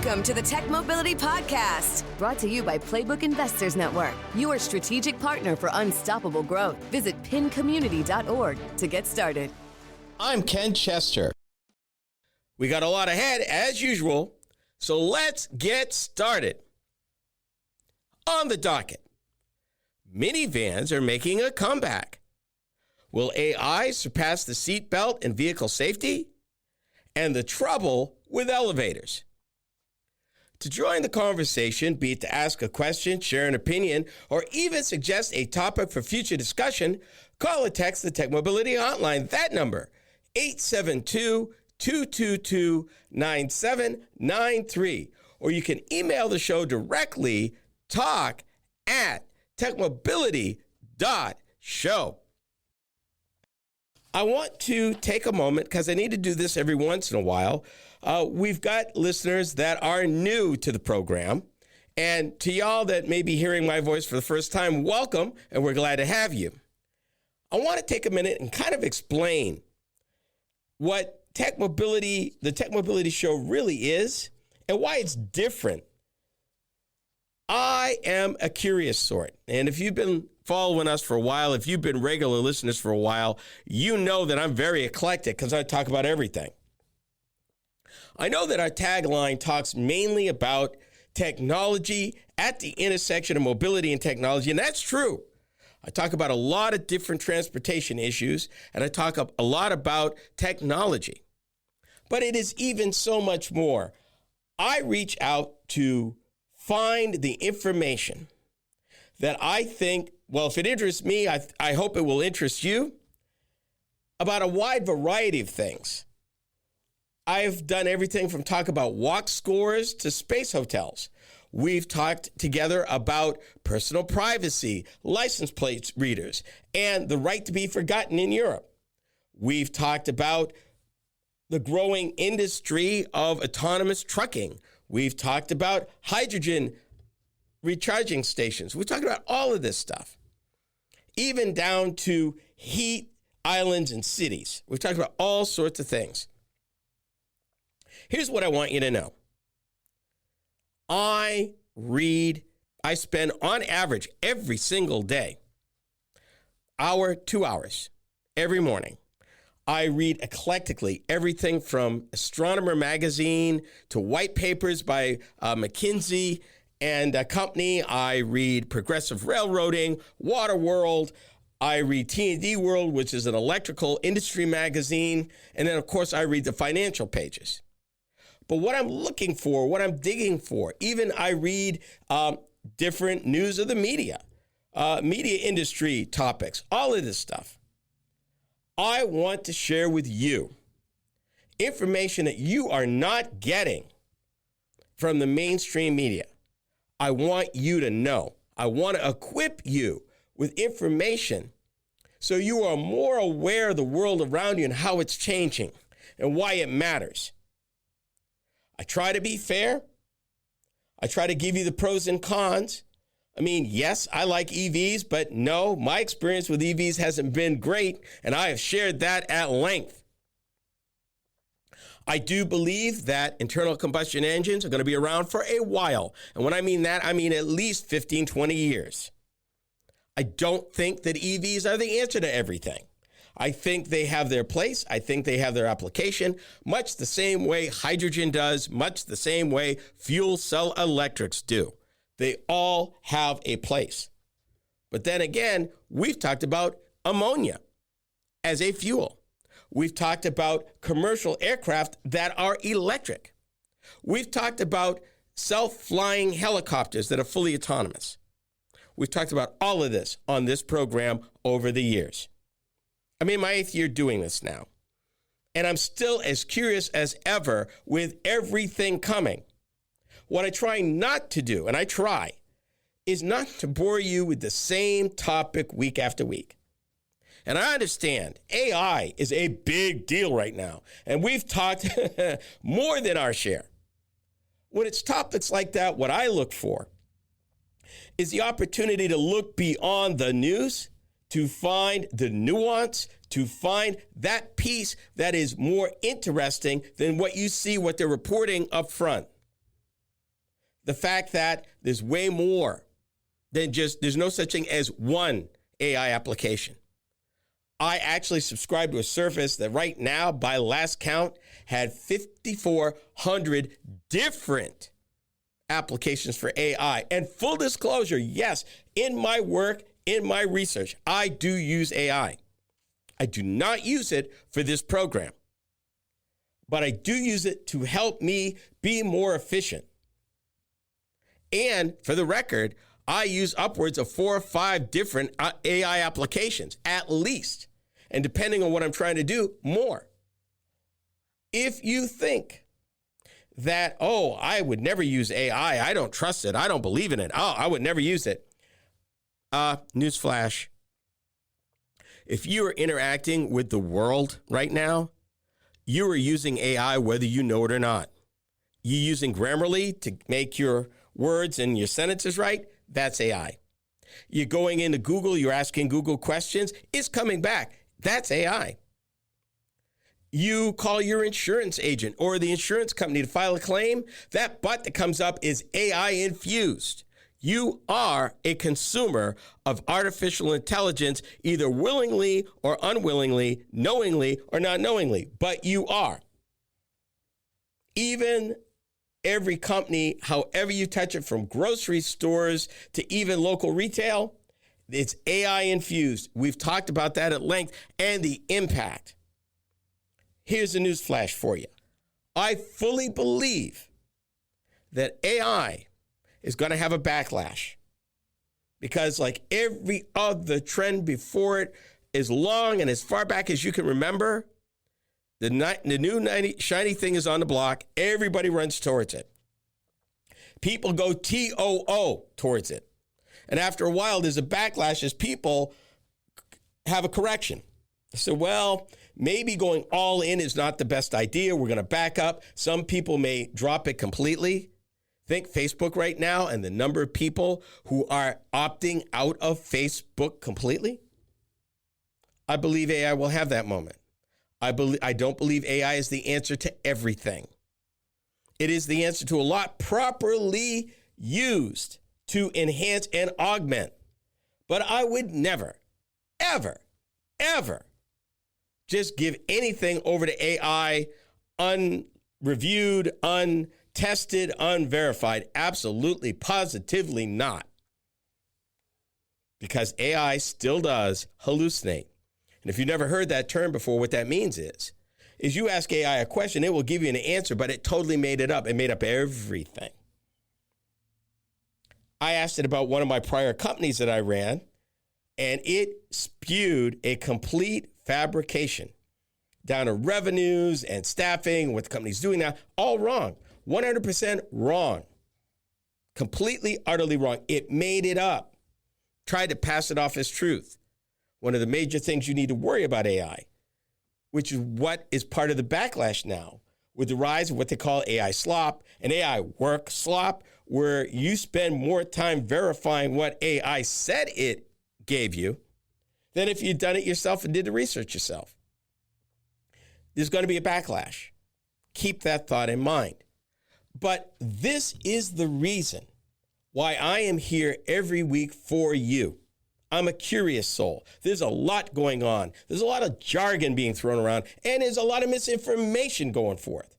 Welcome to the Tech Mobility Podcast, brought to you by Playbook Investors Network, your strategic partner for unstoppable growth. Visit pincommunity.org to get started. I'm Ken Chester. We got a lot ahead, as usual, so let's get started. On the docket, minivans are making a comeback. Will AI surpass the seatbelt in vehicle safety? And the trouble with elevators. To join the conversation, be it to ask a question, share an opinion, or even suggest a topic for future discussion, call or text the Tech Mobility Hotline. That number, 872-222-9793. Or you can email the show directly, talk@techmobility.show. I want to take a moment, because I need to do this every once in a while. We've got listeners that are new to the program. And to y'all that may be hearing my voice for the first time, welcome, and we're glad to have you. I want to take a minute and kind of explain what the Tech Mobility Show really is and why it's different. I am a curious sort. And if you've been following us for a while, if you've been regular listeners for a while, you know that I'm very eclectic because I talk about everything. I know that our tagline talks mainly about technology at the intersection of mobility and technology, and that's true. I talk about a lot of different transportation issues, and I talk a lot about technology. But it is even so much more. I reach out to find the information that I think, well, if it interests me, I hope it will interest you, about a wide variety of things. I've done everything from talk about walk scores to space hotels. We've talked together about personal privacy, license plate readers, and the right to be forgotten in Europe. We've talked about the growing industry of autonomous trucking. We've talked about hydrogen recharging stations. We've talked about all of this stuff, even down to heat islands and cities. We've talked about all sorts of things. Here's what I want you to know. I spend on average every single day, 2 hours every morning. I read eclectically everything from Astronomer magazine to white papers by McKinsey and a company. I read Progressive Railroading, Water World. I read T&D World, which is an electrical industry magazine. And then, of course, I read the financial pages. But what I'm looking for, what I'm digging for, even I read different news of the media industry topics, all of this stuff. I want to share with you information that you are not getting from the mainstream media. I want you to know. I want to equip you with information so you are more aware of the world around you and how it's changing and why it matters. I try to be fair. I try to give you the pros and cons. I mean, yes, I like EVs, but no, my experience with EVs hasn't been great, and I have shared that at length. I do believe that internal combustion engines are going to be around for a while. And when I mean that, I mean at least 15, 20 years. I don't think that EVs are the answer to everything. I think they have their place. I think they have their application, much the same way hydrogen does, much the same way fuel cell electrics do. They all have a place. But then again, we've talked about ammonia as a fuel. We've talked about commercial aircraft that are electric. We've talked about self-flying helicopters that are fully autonomous. We've talked about all of this on this program over the years. I'm in my 8th year doing this now, and I'm still as curious as ever with everything coming. What I try not to do, and I try, is not to bore you with the same topic week after week. And I understand AI is a big deal right now, and we've talked more than our share. When it's topics like that, what I look for is the opportunity to look beyond the news, to find the nuance, to find that piece that is more interesting than what you see, what they're reporting up front. the fact that there's way more than just, there's no such thing as one AI application. I actually subscribe to a service that right now, by last count, had 5,400 different applications for AI. And full disclosure, yes, in my work, in my research, I do use AI. I do not use it for this program, but I do use it to help me be more efficient. And for the record, I use upwards of 4 or 5 different AI applications, at least. And depending on what I'm trying to do, more. If you think that, oh, I would never use AI, I don't trust it, I don't believe in it, oh, I would never use it. Newsflash. If you are interacting with the world right now, you are using AI whether you know it or not. You're using Grammarly to make your words and your sentences right, that's AI. You're going into Google, you're asking Google questions, it's coming back, that's AI. You call your insurance agent or the insurance company to file a claim, that button that comes up is AI infused. You are a consumer of artificial intelligence, either willingly or unwillingly, knowingly or not knowingly, but you are. Even every company, however you touch it, from grocery stores to even local retail, it's AI infused. We've talked about that at length and the impact. Here's a news flash for you. I fully believe that AI is going to have a backlash because, like every other trend before it, as long and as far back as you can remember, the new shiny thing is on the block. Everybody runs towards it. People go TOO towards it. And after a while, there's a backlash as people have a correction. So, well, maybe going all in is not the best idea. We're going to back up. Some people may drop it completely. Think Facebook right now and the number of people who are opting out of Facebook completely. I believe AI will have that moment. I don't believe AI is the answer to everything. It is the answer to a lot properly used to enhance and augment. But I would never, ever, ever just give anything over to AI unreviewed, untested, unverified. Absolutely, positively not. Because AI still does hallucinate. And if you've never heard that term before, what that means is you ask AI a question, it will give you an answer, but it totally made it up. It made up everything. I asked it about one of my prior companies that I ran, and it spewed a complete fabrication down to revenues and staffing, what the company's doing now. All wrong. 100% wrong. Completely, utterly wrong. It made it up. Tried to pass it off as truth. One of the major things you need to worry about AI, which is what is part of the backlash now with the rise of what they call AI slop and AI work slop, where you spend more time verifying what AI said it gave you than if you'd done it yourself and did the research yourself. There's going to be a backlash. Keep that thought in mind. But this is the reason why I am here every week for you. I'm a curious soul. There's a lot going on. There's a lot of jargon being thrown around, and there's a lot of misinformation going forth.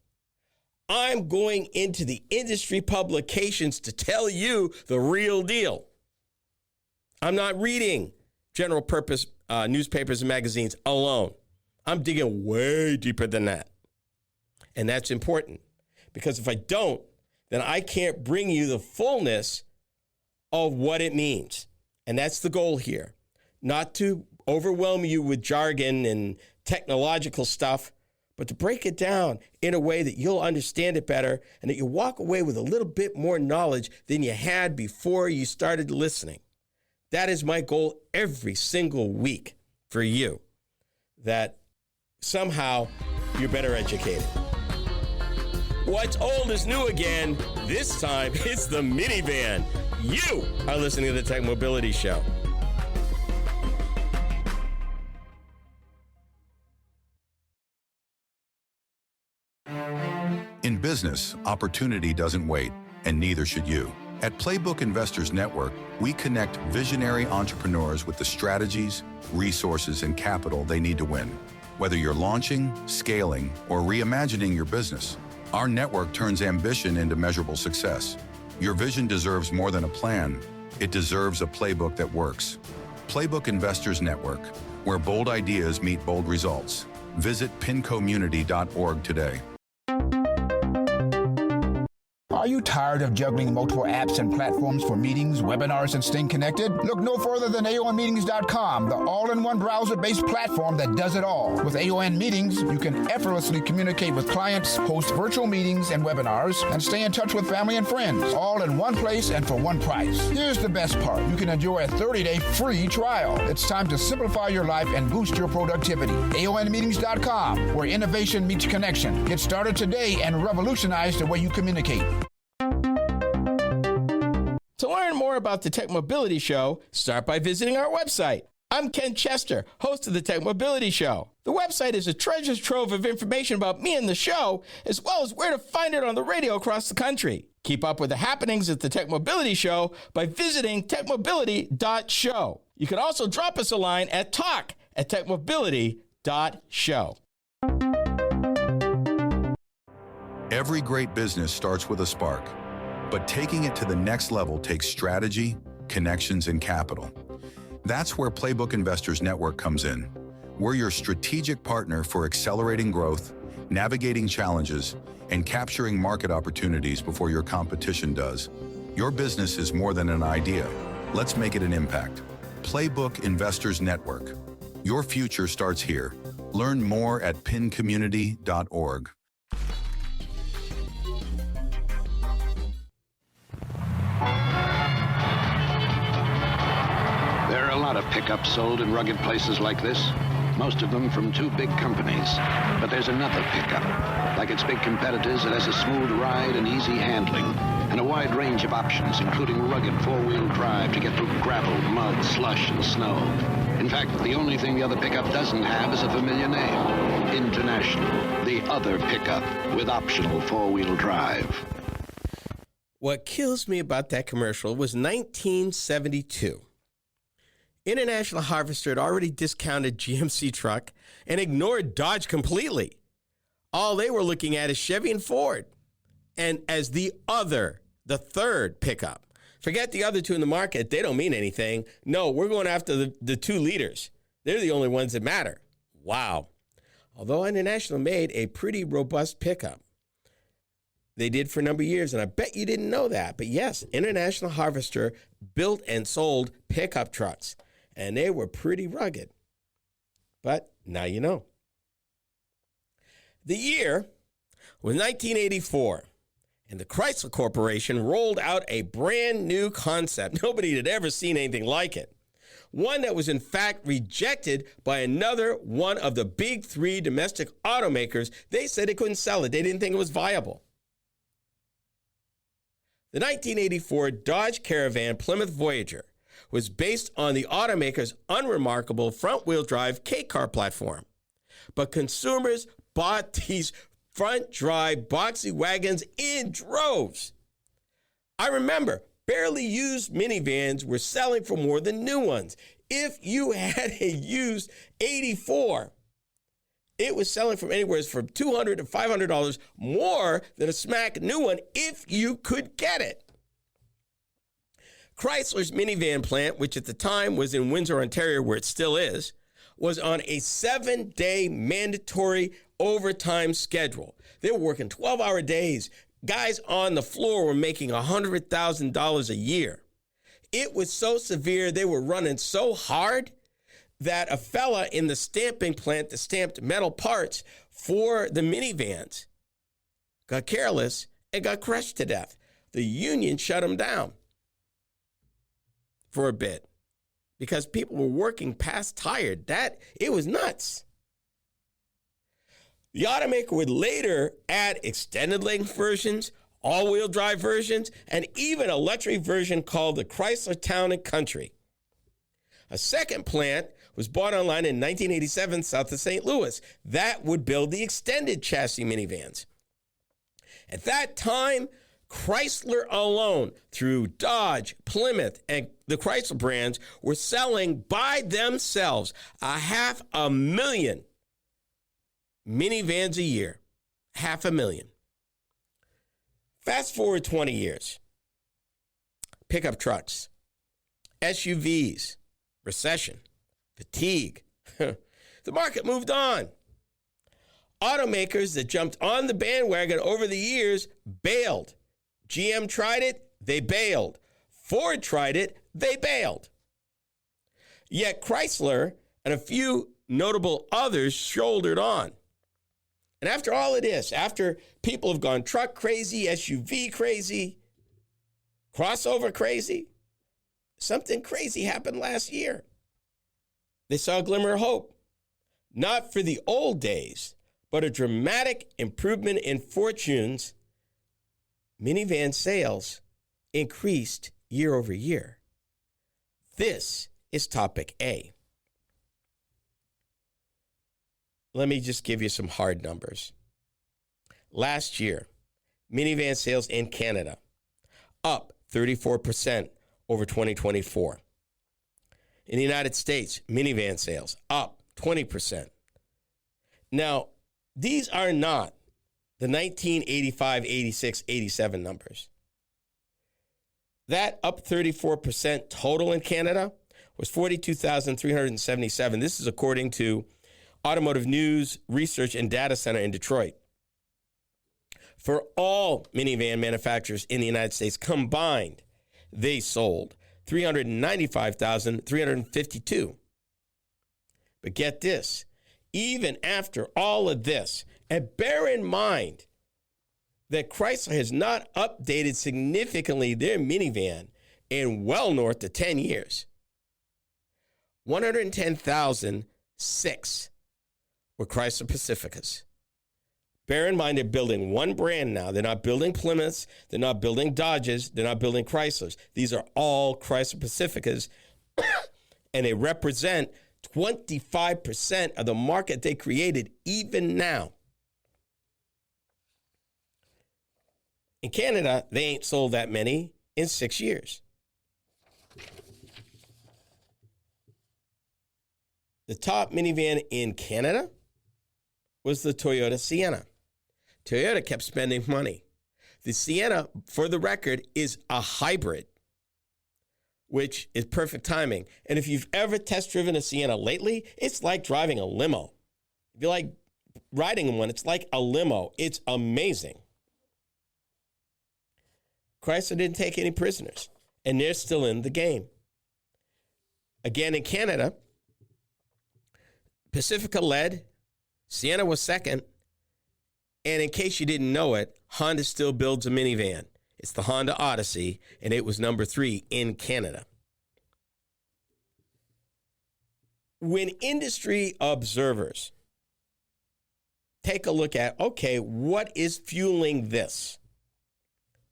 I'm going into the industry publications to tell you the real deal. I'm not reading general purpose newspapers and magazines alone. I'm digging way deeper than that. And that's important, because if I don't, then I can't bring you the fullness of what it means. And that's the goal here, not to overwhelm you with jargon and technological stuff, but to break it down in a way that you'll understand it better and that you walk away with a little bit more knowledge than you had before you started listening. That is my goal every single week for you, that somehow you're better educated. What's old is new again. This time it's the minivan. You are listening to the Tech Mobility Show. In business, opportunity doesn't wait, and neither should you. At Playbook Investors Network, we connect visionary entrepreneurs with the strategies, resources, and capital they need to win. Whether you're launching, scaling, or reimagining your business, our network turns ambition into measurable success. Your vision deserves more than a plan. It deserves a playbook that works. Playbook Investors Network, where bold ideas meet bold results. Visit pincommunity.org today. Are you tired of juggling multiple apps and platforms for meetings, webinars, and staying connected? Look no further than AONmeetings.com, the all-in-one browser-based platform that does it all. With AON Meetings, you can effortlessly communicate with clients, host virtual meetings and webinars, and stay in touch with family and friends, all in one place and for one price. Here's the best part. You can enjoy a 30-day free trial. It's time to simplify your life and boost your productivity. AONmeetings.com, where innovation meets connection. Get started today and revolutionize the way you communicate. To learn more about the Tech Mobility Show, start by visiting our website. I'm Ken Chester, host of the Tech Mobility Show. The website is a treasure trove of information about me and the show, as well as where to find it on the radio across the country. Keep up with the happenings at the Tech Mobility Show by visiting techmobility.show. You can also drop us a line at talk@techmobility.show. Every great business starts with a spark, but taking it to the next level takes strategy, connections, and capital. That's where Playbook Investors Network comes in. We're your strategic partner for accelerating growth, navigating challenges, and capturing market opportunities before your competition does. Your business is more than an idea. Let's make it an impact. Playbook Investors Network. Your future starts here. Learn more at pincommunity.org. There are a lot of pickups sold in rugged places like this, most of them from two big companies. But there's another pickup. Like its big competitors, it has a smooth ride and easy handling, and a wide range of options, including rugged four-wheel drive to get through gravel, mud, slush, and snow. In fact, the only thing the other pickup doesn't have is a familiar name: International, the other pickup with optional four-wheel drive. What kills me about that commercial was 1972. International Harvester had already discounted GMC truck and ignored Dodge completely. All they were looking at is Chevy and Ford. And as the third pickup. Forget the other two in the market. They don't mean anything. No, we're going after the two leaders. They're the only ones that matter. Wow. Although International made a pretty robust pickup. They did for a number of years, and I bet you didn't know that. But yes, International Harvester built and sold pickup trucks, and they were pretty rugged. But now you know. The year was 1984, and the Chrysler Corporation rolled out a brand new concept. Nobody had ever seen anything like it. One that was in fact rejected by another one of the big three domestic automakers. They said they couldn't sell it. They didn't think it was viable. The 1984 Dodge Caravan Plymouth Voyager was based on the automaker's unremarkable front-wheel drive K-car platform. But consumers bought these front-drive boxy wagons in droves. I remember barely used minivans were selling for more than new ones. If you had a used 84, it was selling from anywhere from $200 to $500 more than a smack new one if you could get it. Chrysler's minivan plant, which at the time was in Windsor, Ontario, where it still is, was on a 7-day mandatory overtime schedule. They were working 12-hour days. Guys on the floor were making $100,000 a year. It was so severe, they were running so hard that a fella in the stamping plant that stamped metal parts for the minivans got careless and got crushed to death. The union shut him down for a bit because people were working past tired. It was nuts. The automaker would later add extended length versions, all-wheel drive versions, and even a luxury version called the Chrysler Town and Country. A second plant was bought online in 1987 south of St. Louis. That would build the extended chassis minivans. At that time, Chrysler alone, through Dodge, Plymouth, and the Chrysler brands, were selling by themselves 500,000 minivans a year. 500,000. Fast forward 20 years. Pickup trucks, SUVs, recession, fatigue. The market moved on. Automakers that jumped on the bandwagon over the years bailed. GM tried it, they bailed. Ford tried it, they bailed. Yet Chrysler and a few notable others shouldered on. And after all of this, after people have gone truck crazy, SUV crazy, crossover crazy, something crazy happened last year. They saw a glimmer of hope. Not for the old days, but a dramatic improvement in fortunes. Minivan sales increased year over year. This is topic A. Let me just give you some hard numbers. Last year, minivan sales in Canada up 34% over 2024. In the United States, minivan sales up 20%. Now, these are not the 1985, 86, 87 numbers. That up 34% total in Canada was 42,377. This is according to Automotive News Research and Data Center in Detroit. For all minivan manufacturers in the United States combined, they sold 395,352. But get this, even after all of this, and bear in mind that Chrysler has not updated significantly their minivan in well north of 10 years. 110,006 were Chrysler Pacificas. Bear in mind they're building one brand now. They're not building Plymouths. They're not building Dodges. They're not building Chryslers. These are all Chrysler Pacificas, and they represent 25% of the market they created even now. In Canada, they ain't sold that many in 6 years. The top minivan in Canada was the Toyota Sienna. Toyota kept spending money. The Sienna, for the record, is a hybrid, which is perfect timing. And if you've ever test driven a Sienna lately, it's like driving a limo. If you like riding in one, it's like a limo. It's amazing. Chrysler didn't take any prisoners, and they're still in the game. Again, in Canada, Pacifica led, Sienna was second, and in case you didn't know it, Honda still builds a minivan. It's the Honda Odyssey, and it was number 3 in Canada. When industry observers take a look at, okay, what is fueling this?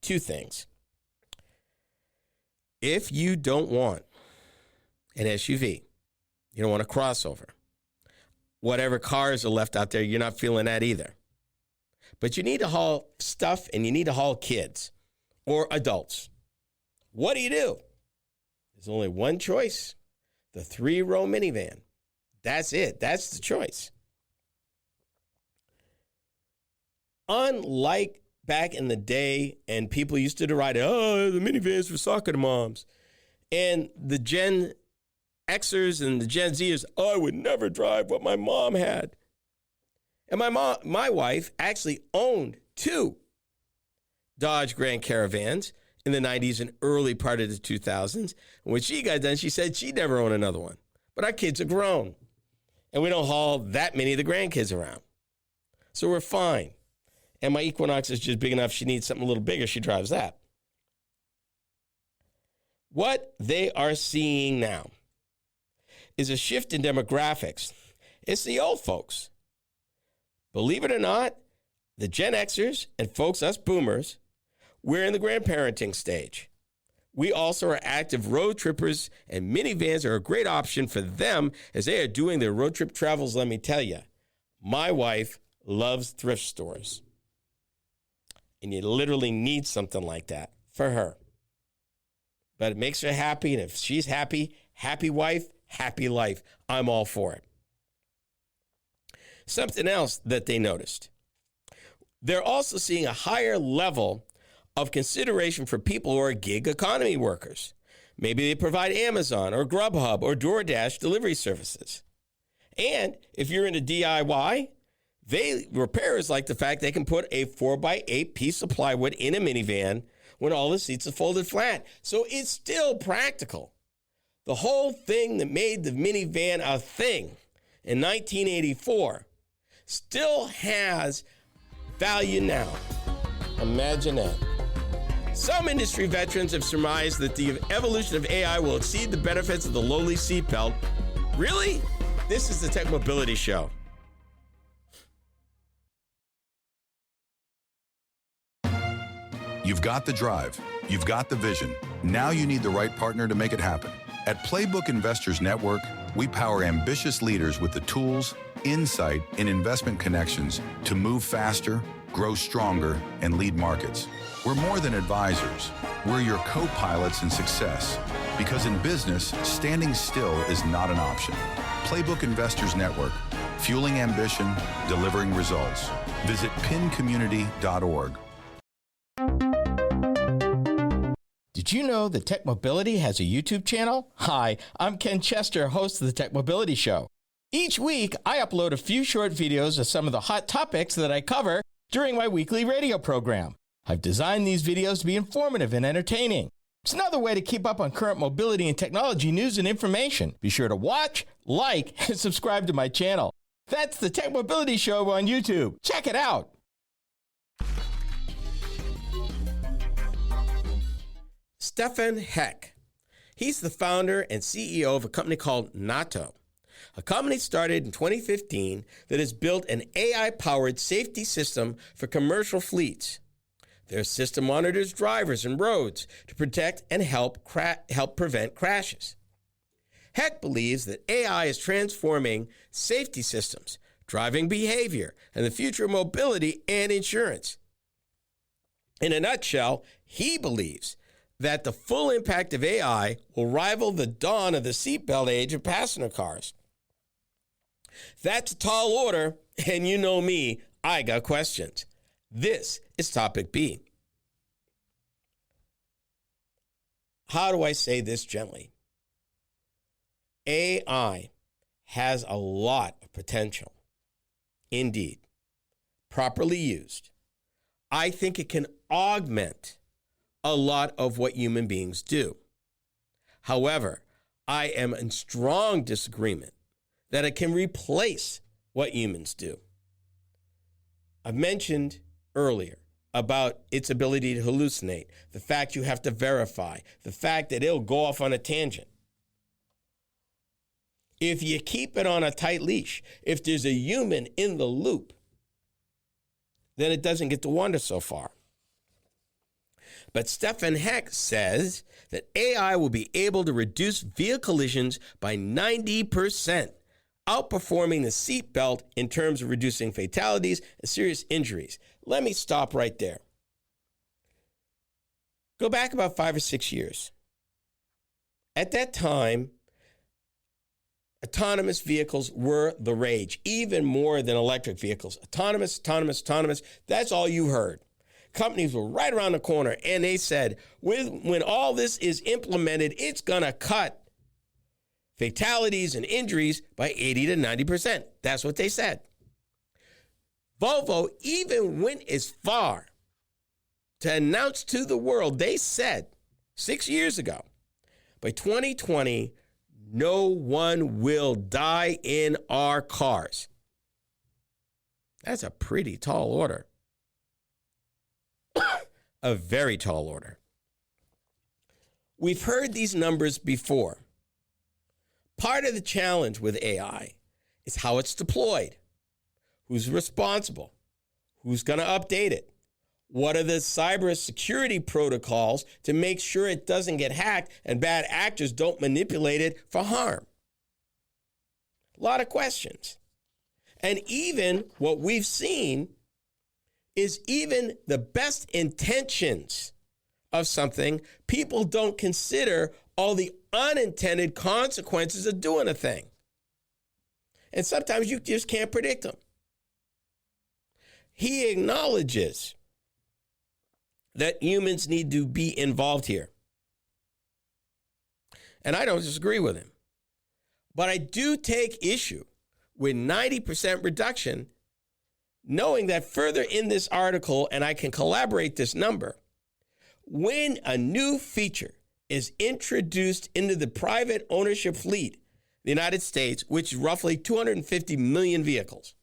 2 things. If you don't want an SUV, you don't want a crossover, whatever cars are left out there, you're not feeling that either. But you need to haul stuff and you need to haul kids or adults. What do? There's only one choice, the 3-row minivan. That's it. That's the choice. Unlike back in the day, and people used to deride, oh, the minivans for soccer moms. And the Gen Xers and the Gen Zers, oh, I would never drive what my mom had. And my wife actually owned 2 Dodge Grand Caravans in the 90s and early part of the 2000s. And when she got done, she said she'd never own another one. But our kids are grown, and we don't haul that many of the grandkids around. So we're fine. And my Equinox is just big enough. She needs something a little bigger. She drives that. What they are seeing now is a shift in demographics. It's the old folks. Believe it or not, the Gen Xers and folks, us boomers, we're in the grandparenting stage. We also are active road trippers, and minivans are a great option for them as they are doing their road trip travels. Let me tell you, my wife loves thrift stores. And you literally need something like that for her. But it makes her happy, and if she's happy, happy wife, happy life. I'm all for it. Something else that they noticed. They're also seeing a higher level of consideration for people who are gig economy workers. Maybe they provide Amazon or Grubhub or DoorDash delivery services. And if you're into DIY, repairers like the fact they can put a 4x8 piece of plywood in a minivan when all the seats are folded flat. So it's still practical. The whole thing that made the minivan a thing in 1984 still has value now. Imagine that. Some industry veterans have surmised that the evolution of AI will exceed the benefits of the lowly seatbelt. Really? This is the Tech Mobility Show. You've got the drive. You've got the vision. Now you need the right partner to make it happen. At Playbook Investors Network, we power ambitious leaders with the tools, insight, and investment connections to move faster, grow stronger, and lead markets. We're more than advisors. We're your co-pilots in success. Because in business, standing still is not an option. Playbook Investors Network, fueling ambition, delivering results. Visit pincommunity.org. Did you know that Tech Mobility has a YouTube channel? Hi, I'm Ken Chester, host of the Tech Mobility Show. Each week, I upload a few short videos of some of the hot topics that I cover during my weekly radio program. I've designed these videos to be informative and entertaining. It's another way to keep up on current mobility and technology news and information. Be sure to watch, like, and subscribe to my channel. That's the Tech Mobility Show on YouTube. Check it out. Stefan Heck. He's the founder and CEO of a company called Natto, a company started in 2015 that has built an AI-powered safety system for commercial fleets. Their system monitors drivers and roads to protect and help prevent crashes. Heck believes that AI is transforming safety systems, driving behavior, and the future of mobility and insurance. In a nutshell, he believes that the full impact of AI will rival the dawn of the seatbelt age of passenger cars. That's a tall order, and you know me, I got questions. This is Topic B. How do I say this gently? AI has a lot of potential. Indeed, properly used, I think it can augment a lot of what human beings do. However, I am in strong disagreement that it can replace what humans do. I've mentioned earlier about its ability to hallucinate, the fact you have to verify, the fact that it'll go off on a tangent. If you keep it on a tight leash, if there's a human in the loop, then it doesn't get to wander so far. But Stefan Heck says that AI will be able to reduce vehicle collisions by 90%, outperforming the seatbelt in terms of reducing fatalities and serious injuries. Let me stop right there. Go back about 5 or 6 years. At that time, autonomous vehicles were the rage, even more than electric vehicles. Autonomous. That's all you heard. Companies were right around the corner, and they said, when all this is implemented, it's going to cut fatalities and injuries by 80 to 90%. That's what they said. Volvo even went as far to announce to the world, they said 6 years ago, by 2020, no one will die in our cars. That's a pretty tall order. A very tall order. We've heard these numbers before. Part of the challenge with AI is how it's deployed. Who's responsible? Who's going to update it? What are the cybersecurity protocols to make sure it doesn't get hacked and bad actors don't manipulate it for harm? A lot of questions. And even what we've seen is even the best intentions of something, people don't consider all the unintended consequences of doing a thing. And sometimes you just can't predict them. He acknowledges that humans need to be involved here. And I don't disagree with him. But I do take issue with 90% reduction, knowing that further in this article, and I can collaborate this number, when a new feature is introduced into the private ownership fleet in the United States, which is roughly 250 million vehicles,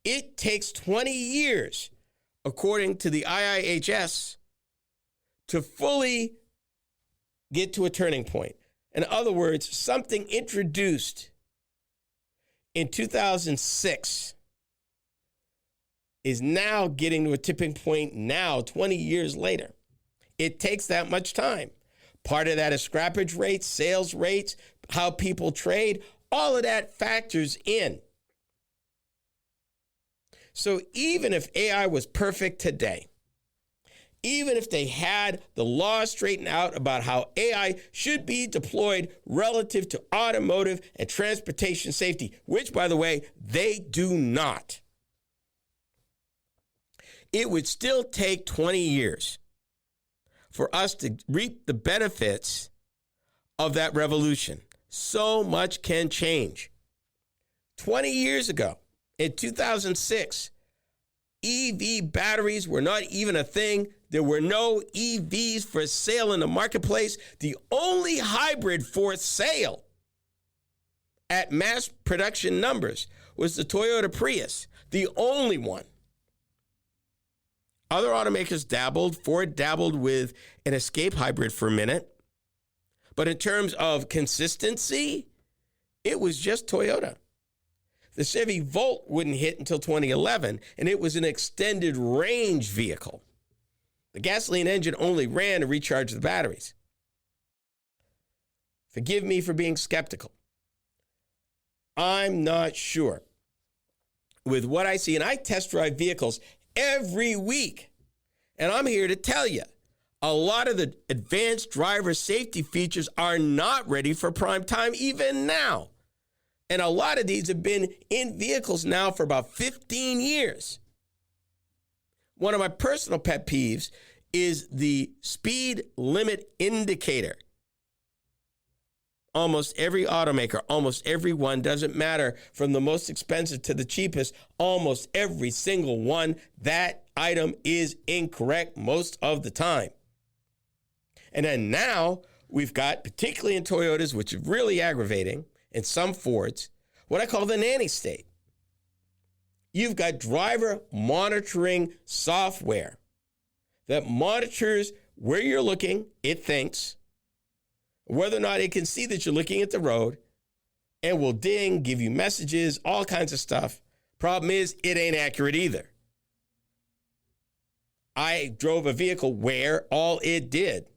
it takes 20 years, according to the IIHS, to fully get to a turning point. In other words, something introduced in 2006 is now getting to a tipping point now, 20 years later. It takes that much time. Part of that is scrappage rates, sales rates, how people trade. All of that factors in. So even if AI was perfect today, even if they had the law straightened out about how AI should be deployed relative to automotive and transportation safety, which, by the way, they do not, it would still take 20 years for us to reap the benefits of that revolution. So much can change. 20 years ago, in 2006, EV batteries were not even a thing. There were no EVs for sale in the marketplace. The only hybrid for sale at mass production numbers was the Toyota Prius, the only one. Other automakers dabbled. Ford dabbled with an Escape hybrid for a minute. But in terms of consistency, it was just Toyota. The Chevy Volt wouldn't hit until 2011, and it was an extended range vehicle. The gasoline engine only ran to recharge the batteries. Forgive me for being skeptical. I'm not sure. With what I see, and I test drive vehicles every week, and I'm here to tell you, a lot of the advanced driver safety features are not ready for prime time even now. And a lot of these have been in vehicles now for about 15 years. One of my personal pet peeves is the speed limit indicator. Almost every automaker, almost every one, doesn't matter from the most expensive to the cheapest, almost every single one, that item is incorrect most of the time. And then now we've got, particularly in Toyotas, which is really aggravating, and some Fords, what I call the nanny state. You've got driver monitoring software that monitors where you're looking, it thinks, whether or not it can see that you're looking at the road, and will ding, give you messages, all kinds of stuff. Problem is, it ain't accurate either. I drove a vehicle where all it did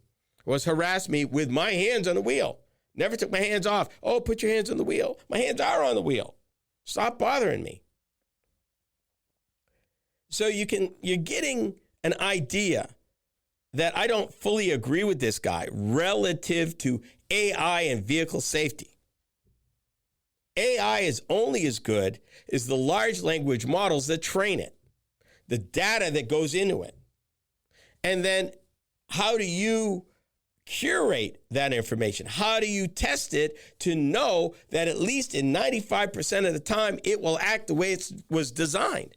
was harass me with my hands on the wheel. Never took my hands off. Oh, put your hands on the wheel. My hands are on the wheel. Stop bothering me. So you're getting an idea that I don't fully agree with this guy relative to AI and vehicle safety. AI is only as good as the large language models that train it, the data that goes into it. And then how do you curate that information? How do you test it to know that at least in 95% of the time it will act the way it was designed?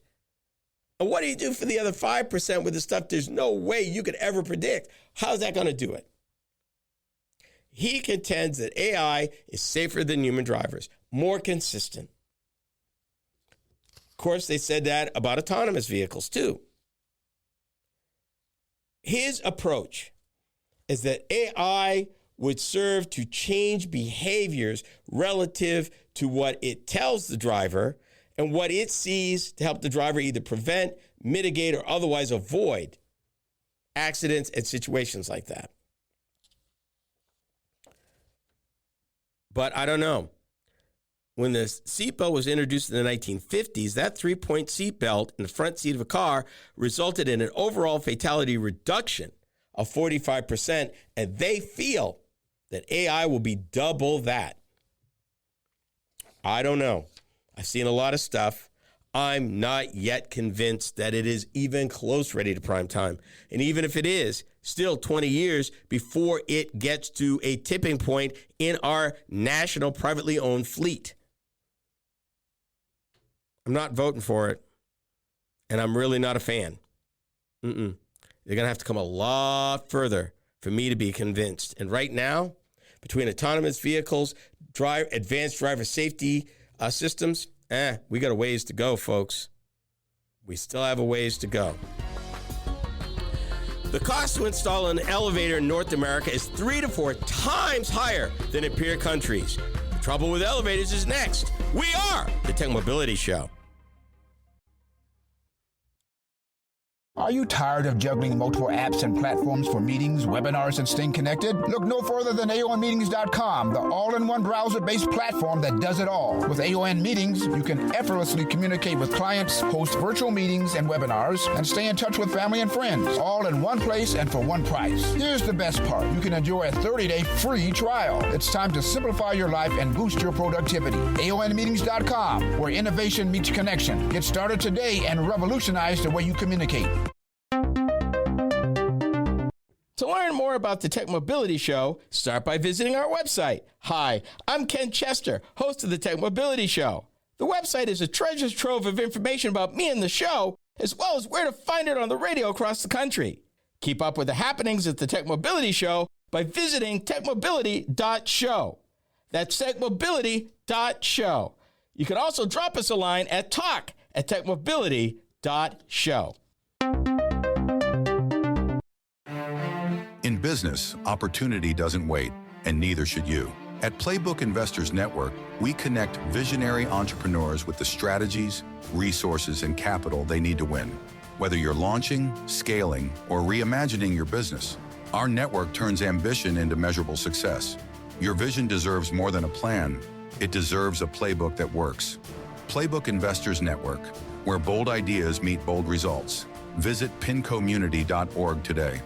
And what do you do for the other 5% with the stuff there's no way you could ever predict? How's that going to do it? He contends that AI is safer than human drivers, more consistent. Of course, they said that about autonomous vehicles too. His approach is that AI would serve to change behaviors relative to what it tells the driver and what it sees to help the driver either prevent, mitigate, or otherwise avoid accidents and situations like that. But I don't know. when the seatbelt was introduced in the 1950s, that 3-point seatbelt in the front seat of a car resulted in an overall fatality reduction of 45%, and they feel that AI will be double that. I don't know. I've seen a lot of stuff. I'm not yet convinced that it is even close ready to prime time. And even if it is, still 20 years before it gets to a tipping point in our national privately owned fleet. I'm not voting for it, and I'm really not a fan. They're going to have to come a lot further for me to be convinced. And right now, between autonomous vehicles, advanced driver safety systems, we got a ways to go, folks. We still have a ways to go. The cost to install an elevator in North America is 3 to 4 times higher than in peer countries. The trouble with elevators is next. We are the Tech Mobility Show. Are you tired of juggling multiple apps and platforms for meetings, webinars, and staying connected? Look no further than aonmeetings.com, the all-in-one browser-based platform that does it all. With AON Meetings, you can effortlessly communicate with clients, host virtual meetings and webinars, and stay in touch with family and friends, all in one place and for one price. Here's the best part. You can enjoy a 30-day free trial. It's time to simplify your life and boost your productivity. aonmeetings.com, where innovation meets connection. Get started today and revolutionize the way you communicate. To learn more about the Tech Mobility Show, start by visiting our website. Hi, I'm Ken Chester, host of the Tech Mobility Show. The website is a treasure trove of information about me and the show, as well as where to find it on the radio across the country. Keep up with the happenings at the Tech Mobility Show by visiting techmobility.show. That's techmobility.show. You can also drop us a line at talk@techmobility.show. In business, opportunity doesn't wait, and neither should you. At Playbook Investors Network, we connect visionary entrepreneurs with the strategies, resources, and capital they need to win. Whether you're launching, scaling, or reimagining your business, our network turns ambition into measurable success. Your vision deserves more than a plan. It deserves a playbook that works. Playbook Investors Network, where bold ideas meet bold results. Visit pincommunity.org today.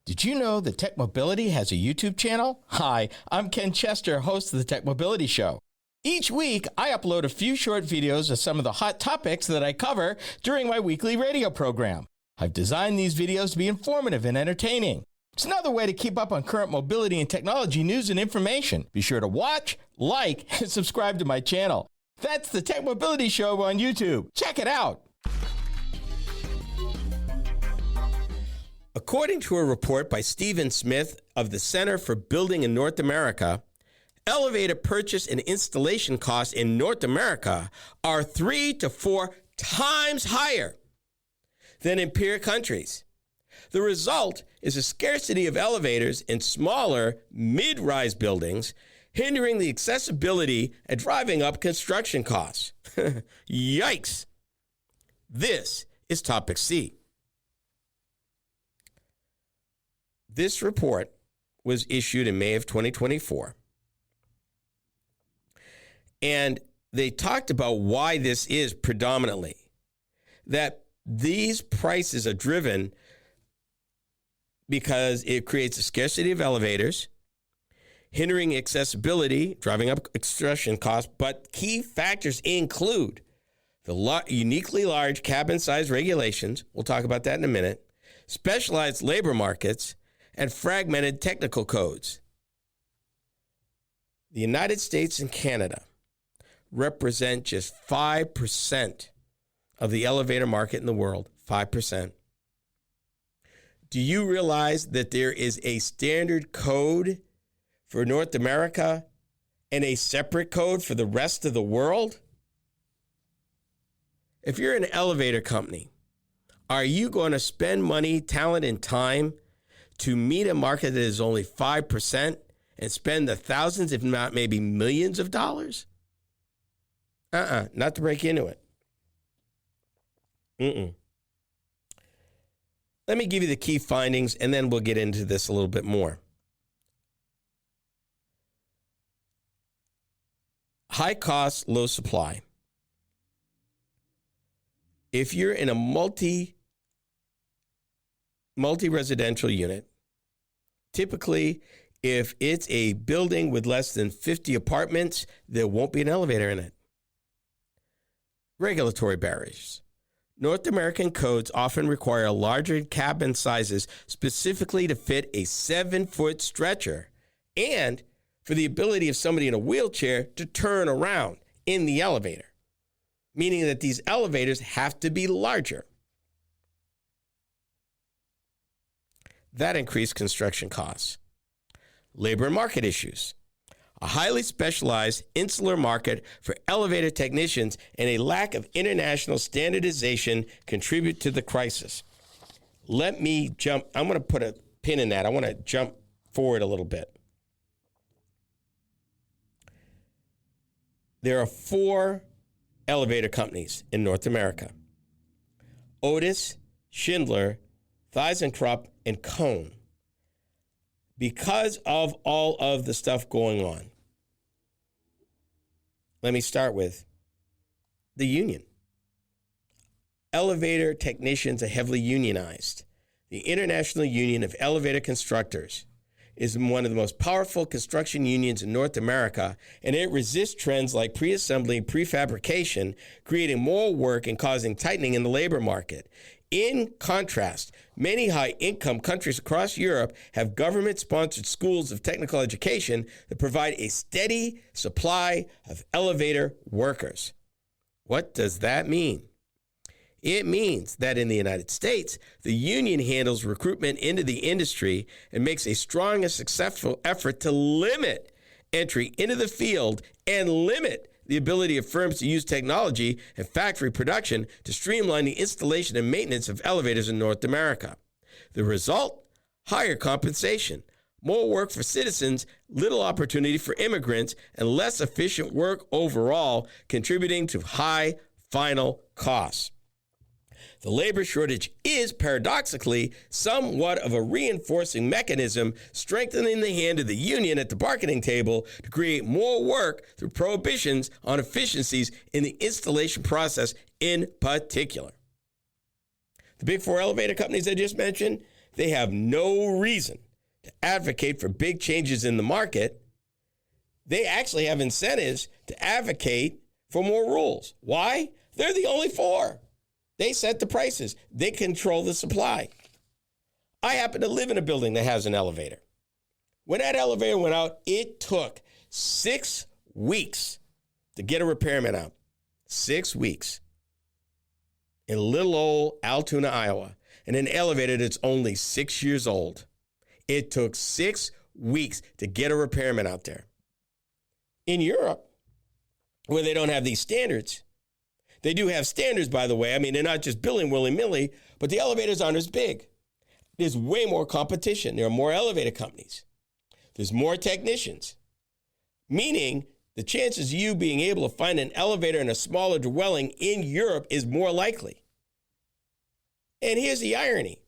Did you know that Tech Mobility has a YouTube channel? Hi, I'm Ken Chester, host of the Tech Mobility Show. Each week, I upload a few short videos of some of the hot topics that I cover during my weekly radio program. I've designed these videos to be informative and entertaining. It's another way to keep up on current mobility and technology news and information. Be sure to watch, like, and subscribe to my channel. That's the Tech Mobility Show on YouTube. Check it out. According to a report by Stephen Smith of the Center for Building in North America, elevator purchase and installation costs in North America are 3 to 4 times higher than in peer countries. The result is a scarcity of elevators in smaller, mid-rise buildings, hindering the accessibility and driving up construction costs. Yikes. This is Topic C. This report was issued in May of 2024. And they talked about why this is predominantly. That these prices are driven because it creates a scarcity of elevators, hindering accessibility, driving up construction costs, but key factors include the uniquely large cabin size regulations, we'll talk about that in a minute, specialized labor markets, and fragmented technical codes. The United States and Canada represent just 5% of the elevator market in the world, 5%. Do you realize that there is a standard code for North America and a separate code for the rest of the world? If you're an elevator company, are you going to spend money, talent, and time to meet a market that is only 5% and spend the thousands, if not maybe millions of dollars? Not to break into it. Let me give you the key findings, and then we'll get into this a little bit more. high cost, low supply. If you're in a multi-residential unit, typically if it's a building with less than 50 apartments, there won't be an elevator in it. Regulatory barriers. North American codes often require larger cabin sizes specifically to fit a 7-foot stretcher and for the ability of somebody in a wheelchair to turn around in the elevator, meaning that these elevators have to be larger. That increased construction costs. Labor and market issues. A highly specialized insular market for elevator technicians and a lack of international standardization contribute to the crisis. Let me jump. I'm going to put a pin in that. I want to jump forward a little bit. There are 4 elevator companies in North America: Otis, Schindler, ThyssenKrupp, and Cone. Because of all of the stuff going on, let me start with the union. Elevator technicians are heavily unionized. The International Union of Elevator Constructors is one of the most powerful construction unions in North America, and it resists trends like pre-assembly, prefabrication, creating more work and causing tightening in the labor market. In contrast, many high-income countries across Europe have government-sponsored schools of technical education that provide a steady supply of elevator workers. What does that mean? It means that in the United States, the union handles recruitment into the industry and makes a strong and successful effort to limit entry into the field and limit the ability of firms to use technology and factory production to streamline the installation and maintenance of elevators in North America. The result? Higher compensation, more work for citizens, little opportunity for immigrants, and less efficient work overall, contributing to high final costs. The labor shortage is, paradoxically, somewhat of a reinforcing mechanism, strengthening the hand of the union at the bargaining table to create more work through prohibitions on efficiencies in the installation process in particular. The big 4 elevator companies I just mentioned, they have no reason to advocate for big changes in the market. They actually have incentives to advocate for more rules. Why? They're the only 4. They set the prices. They control the supply. I happen to live in a building that has an elevator. When that elevator went out, it took 6 weeks to get a repairman out. 6 weeks. In little old Altoona, Iowa, in an elevator that's only 6 years old. It took 6 weeks to get a repairman out there. In Europe, where they don't have these standards, they do have standards, by the way. I mean, they're not just billing willy-nilly, but the elevators aren't as big. There's way more competition. There are more elevator companies. There's more technicians, meaning the chances of you being able to find an elevator in a smaller dwelling in Europe is more likely. And here's the irony.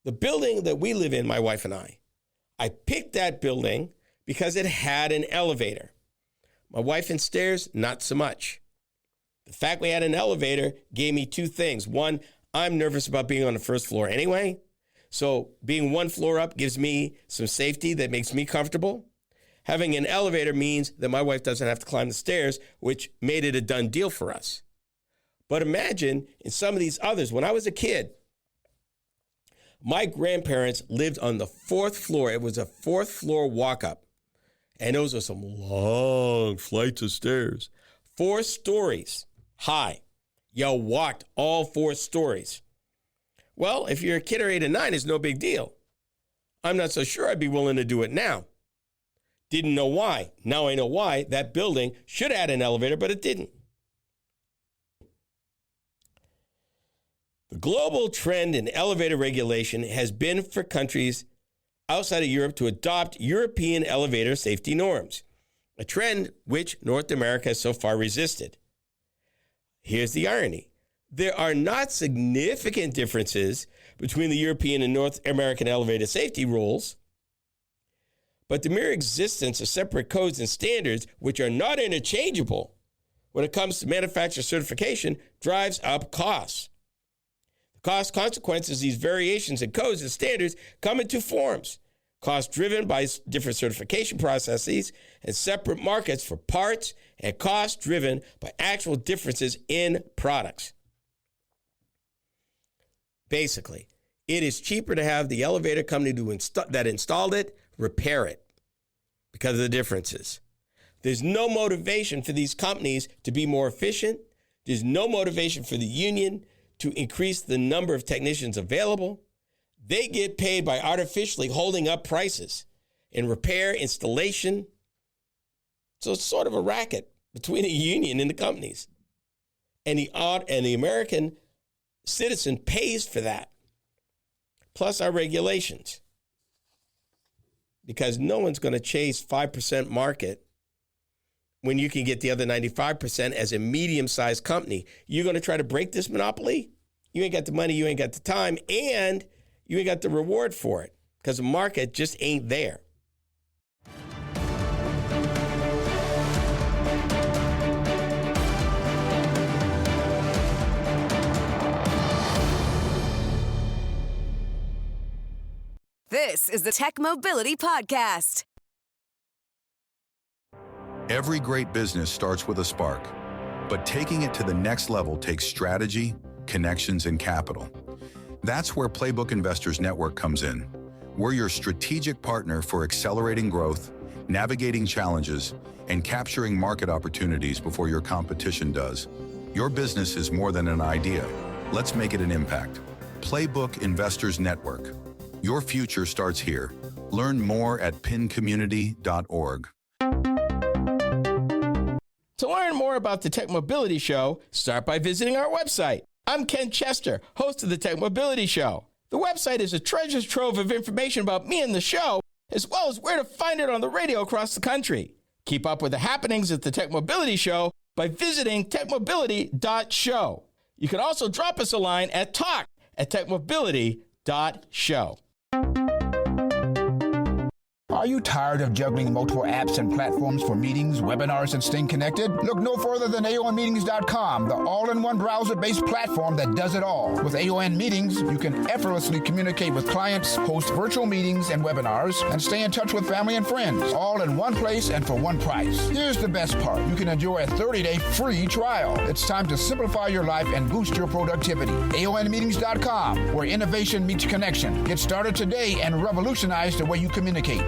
The building that we live in, my wife and I picked that building because it had an elevator. My wife and stairs, not so much. The fact we had an elevator gave me 2 things. One, I'm nervous about being on the first floor anyway. So being 1 floor up gives me some safety that makes me comfortable. Having an elevator means that my wife doesn't have to climb the stairs, which made it a done deal for us. But imagine in some of these others, when I was a kid, my grandparents lived on the 4th floor. It was a 4th floor walk up. And those are some long flights of stairs. 4 stories high. You walked all 4 stories. Well, if you're a kid or 8 or 9, it's no big deal. I'm not so sure I'd be willing to do it now. Didn't know why. Now I know why. That building should have had an elevator, but it didn't. The global trend in elevator regulation has been for countries outside of Europe to adopt European elevator safety norms, a trend which North America has so far resisted. Here's the irony. There are not significant differences between the European and North American elevator safety rules, But the mere existence of separate codes and standards, which are not interchangeable when it comes to manufacturer certification, drives up costs. The cost consequences of these variations in codes and standards come in two forms: costs driven by different certification processes and separate markets for parts, and costs driven by actual differences in products. Basically, it is cheaper to have the elevator company that installed it repair it because of the differences. There's no motivation for these companies to be more efficient. There's no motivation for the union to increase the number of technicians available. They get paid by artificially holding up prices in repair, installation. So it's sort of a racket between the union and the companies. And the American citizen pays for that, plus our regulations. Because no one's going to chase 5% market when you can get the other 95% as a medium-sized company. You're going to try to break this monopoly? You ain't got the money, you ain't got the time, and you ain't got the reward for it because the market just ain't there. This is the Tech Mobility Podcast. Every great business starts with a spark, but taking it to the next level takes strategy, connections, and capital. That's where Playbook Investors Network comes in. We're your strategic partner for accelerating growth, navigating challenges, and capturing market opportunities before your competition does. Your business is more than an idea. Let's make it an impact. Playbook Investors Network. Your future starts here. Learn more at pincommunity.org. To learn more about the Tech Mobility Show, start by visiting our website. I'm Ken Chester, host of the Tech Mobility Show. The website is a treasure trove of information about me and the show, as well as where to find it on the radio across the country. Keep up with the happenings at the Tech Mobility Show by visiting techmobility.show. You can also drop us a line at talk@techmobility.show. Are you tired of juggling multiple apps and platforms for meetings, webinars, and staying connected? Look no further than aonmeetings.com, the all-in-one browser-based platform that does it all. With AON Meetings, you can effortlessly communicate with clients, host virtual meetings and webinars, and stay in touch with family and friends, all in one place and for one price. Here's the best part. You can enjoy a 30-day free trial. It's time to simplify your life and boost your productivity. aonmeetings.com, where innovation meets connection. Get started today and revolutionize the way you communicate.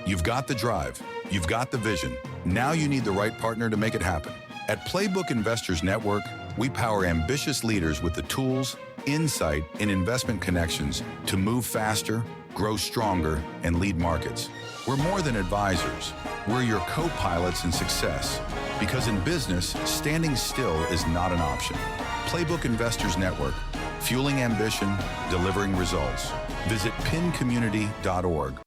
You've got the drive. You've got the vision. Now you need the right partner to make it happen. At Playbook Investors Network, we power ambitious leaders with the tools, insight, and investment connections to move faster, grow stronger, and lead markets. We're more than advisors. We're your co-pilots in success. Because in business, standing still is not an option. Playbook Investors Network, fueling ambition, delivering results. Visit pincommunity.org.